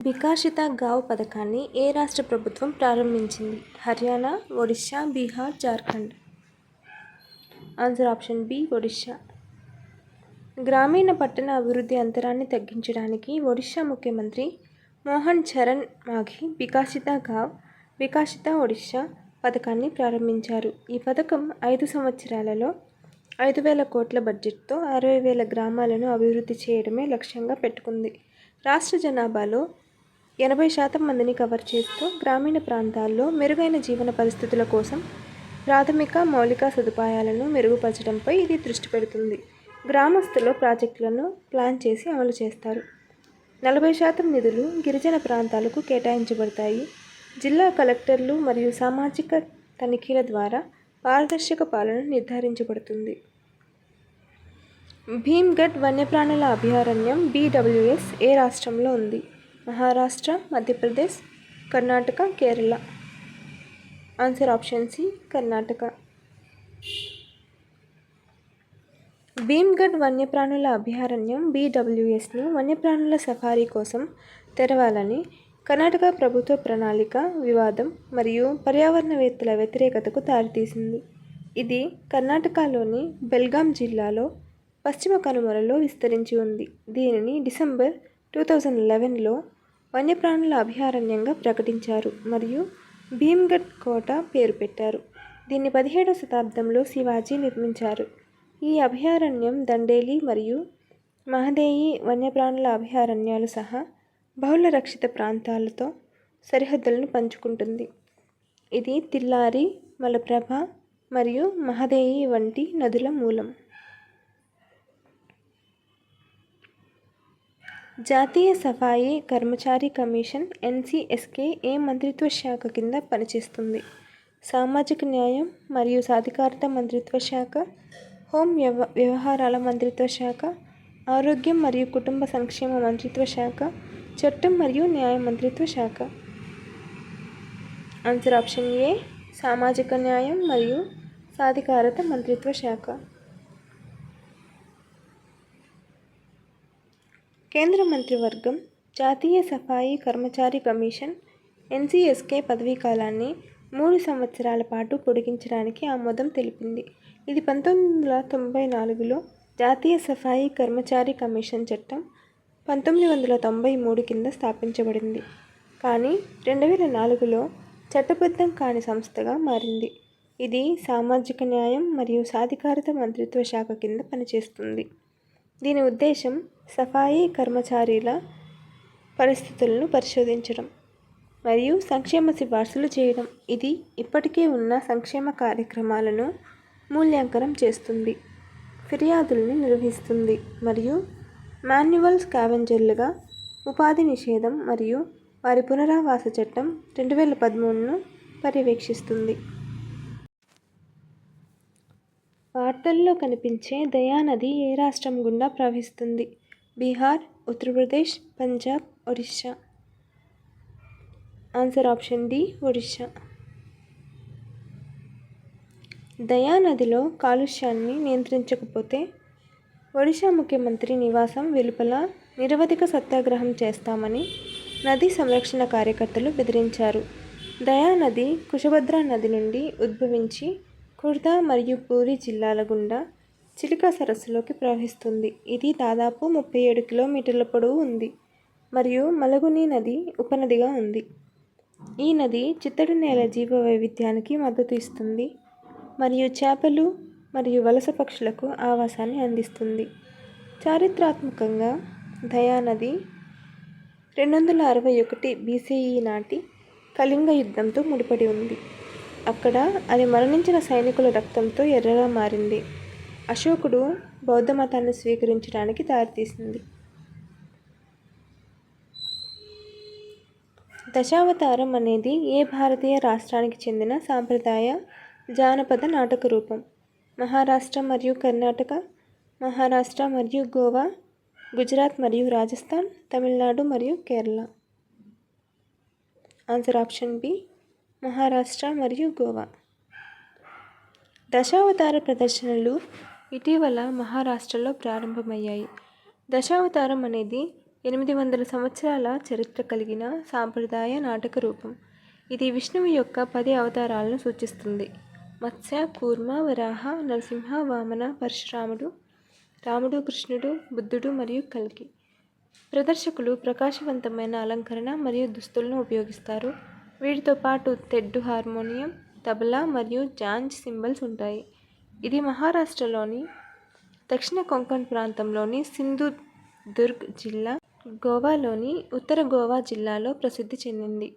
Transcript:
వికసిత గావ్ పథకాన్ని ఏ రాష్ట్ర ప్రభుత్వం ప్రారంభించింది? Haryana, Odisha, Bihar, Jharkhand. Answer option B Odisha. గ్రామీణ పట్టణ అభివృద్ధి అంతరాన్ని తగ్గించడానికి ఒడిశా ముఖ్యమంత్రి మోహన్ చరణ్ మాఘీ వికసిత గావ్, వికసిత ఒడిశా పథకాన్ని ప్రారంభించారు. ఈ పథకం 5 సంవత్సరాలలో 5,000 కోట్ల బడ్జెట్తో 60,000 గ్రామాలను అభివృద్ధి చేయడమే లక్ష్యంగా పెట్టుకుంది. రాష్ట్ర జనాభాలో 80% మందిని కవర్ చేస్తూ గ్రామీణ ప్రాంతాల్లో మెరుగైన జీవన పరిస్థితుల కోసం ప్రాథమిక మౌలిక సదుపాయాలను మెరుగుపరచడంపై ఇది దృష్టి పెడుతుంది. గ్రామస్తులు ప్రాజెక్టులను ప్లాన్ చేసి అమలు చేస్తారు. 40% నిధులు గిరిజన ప్రాంతాలకు కేటాయించబడతాయి. జిల్లా కలెక్టర్లు మరియు సామాజిక తనిఖీల ద్వారా పారదర్శక పాలన నిర్ధారించబడుతుంది. భీమ్గఢ్ వన్యప్రాణుల అభయారణ్యం BWS ఏ రాష్ట్రంలో ఉంది? Maharashtra, Madhya Pradesh, Karnataka, Kerala. Answer option C Karnataka. Bhimgad వన్యప్రాణుల అభయారణ్యం BWSను వన్యప్రాణుల సఫారీ కోసం తెరవాలని కర్ణాటక ప్రభుత్వ ప్రణాళిక వివాదం మరియు పర్యావరణవేత్తల వ్యతిరేకతకు దారితీసింది. ఇది కర్ణాటకలోని బెల్గాం జిల్లాలో పశ్చిమ కనుమలలో విస్తరించి ఉంది. దీనిని డిసెంబర్ 2011లో వన్యప్రాణుల అభయారణ్యంగా ప్రకటించారు మరియు భీమ్గఢ్ కోట పేరు పెట్టారు. దీన్ని 17వ శతాబ్దంలో శివాజీ నిర్మించారు. ఈ అభయారణ్యం దండేలి మరియు మహదేయి వన్యప్రాణుల అభయారణ్యాలు సహా బహుళ రక్షిత ప్రాంతాలతో సరిహద్దులను పంచుకుంటుంది. ఇది తిల్లారి, మలప్రభ మరియు మహదేయి వంటి నదుల మూలం. జాతీయ సఫాయి కర్మచారి కమిషన్ NCSK ఏ మంత్రిత్వ శాఖ కింద పనిచేస్తుంది? సామాజిక న్యాయం మరియు సాధికారత మంత్రిత్వ శాఖ, హోం వ్యవహారాల మంత్రిత్వ శాఖ, ఆరోగ్యం మరియు కుటుంబ సంక్షేమ మంత్రిత్వ శాఖ, చట్టం మరియు న్యాయ మంత్రిత్వ శాఖ. ఆన్సర్ ఆప్షన్ ఏ సామాజిక న్యాయం మరియు సాధికారత మంత్రిత్వ శాఖ. కేంద్ర మంత్రివర్గం జాతీయ సఫాయి కర్మచారి కమిషన్ NCSK పదవీ కాలాన్ని 3 సంవత్సరాల పాటు పొడిగించడానికి ఆమోదం తెలిపింది. ఇది 1994లో జాతీయ సఫాయి కర్మచారి కమిషన్ చట్టం 1993 కింద స్థాపించబడింది. కానీ 2004లో చట్టబద్ధం కాని సంస్థగా మారింది. ఇది సామాజిక న్యాయం మరియు సాధికారత మంత్రిత్వ శాఖ కింద పనిచేస్తుంది. దీని ఉద్దేశం సఫాయి కర్మచారీల పరిస్థితులను పరిశోధించడం మరియు సంక్షేమ సిఫార్సులు చేయడం. ఇది ఇప్పటికే ఉన్న సంక్షేమ కార్యక్రమాలను మూల్యాంకనం చేస్తుంది, ఫిర్యాదులను నిర్వహిస్తుంది మరియు మాన్యువల్ స్కావెంజర్లుగా ఉపాధి నిషేధం మరియు వారి పునరావాస చట్టం 2013ను పర్యవేక్షిస్తుంది. వార్తల్లో కనిపించే దయానది ఏ రాష్ట్రం గుండా ప్రవహిస్తుంది? Bihar, Uttar Pradesh, Punjab, Odisha. Answer option D Odisha. దయానదిలో కాలుష్యాన్ని నియంత్రించకపోతే ఒడిశా ముఖ్యమంత్రి నివాసం వెలుపల నిరవధిక సత్యాగ్రహం చేస్తామని నదీ సంరక్షణ కార్యకర్తలు బెదిరించారు. దయానది కుషభద్రా నది నుండి ఉద్భవించి ఖుర్దా మరియు పూరి జిల్లాల గుండా చిలికా సరస్సులోకి ప్రవహిస్తుంది. ఇది దాదాపు 37 కిలోమీటర్ల పొడవు ఉంది మరియు మలగుని నది ఉపనదిగా ఉంది. ఈ నది చిత్తడి నేల జీవ వైవిధ్యానికి మద్దతు ఇస్తుంది మరియు చేపలు మరియు వలస పక్షులకు ఆవాసాన్ని అందిస్తుంది. చారిత్రాత్మకంగా దయానది 261 BCE నాటి కళింగ యుద్ధంతో ముడిపడి ఉంది. అక్కడ అది మరణించిన సైనికుల రక్తంతో ఎర్రగా మారింది. అశోకుడు బౌద్ధ మతాన్ని స్వీకరించడానికి దారితీసింది. దశావతారం అనేది ఏ భారతీయ రాష్ట్రానికి చెందిన సాంప్రదాయ జానపద నాటక రూపం? మహారాష్ట్ర మరియు కర్ణాటక, మహారాష్ట్ర మరియు గోవా, గుజరాత్ మరియు రాజస్థాన్, తమిళనాడు మరియు Kerala. Answer option B Maharashtra మరియు గోవా. దశావతార ప్రదర్శనలు ఇటీవల మహారాష్ట్రలో ప్రారంభమయ్యాయి. దశావతారం అనేది 800 సంవత్సరాల చరిత్ర కలిగిన సాంప్రదాయ నాటక రూపం. ఇది విష్ణువు యొక్క 10 అవతారాలను సూచిస్తుంది. మత్స్య, కూర్మ, వరాహ, నరసింహ, వామన, పరశురాముడు, రాముడు, కృష్ణుడు, బుద్ధుడు మరియు కల్కి. ప్రదర్శకులు ప్రకాశవంతమైన అలంకరణ మరియు దుస్తులను ఉపయోగిస్తారు. వీటితో పాటు తెడ్డు, హార్మోనియం, తబలా మరియు జాంజ్ సింబల్స్ ఉంటాయి. ఇది మహారాష్ట్రలోని దక్షిణ కొంకణ్ ప్రాంతంలోని సింధుదుర్గ్ జిల్లా, గోవాలోని ఉత్తర గోవా జిల్లాలో ప్రసిద్ధి చెందింది.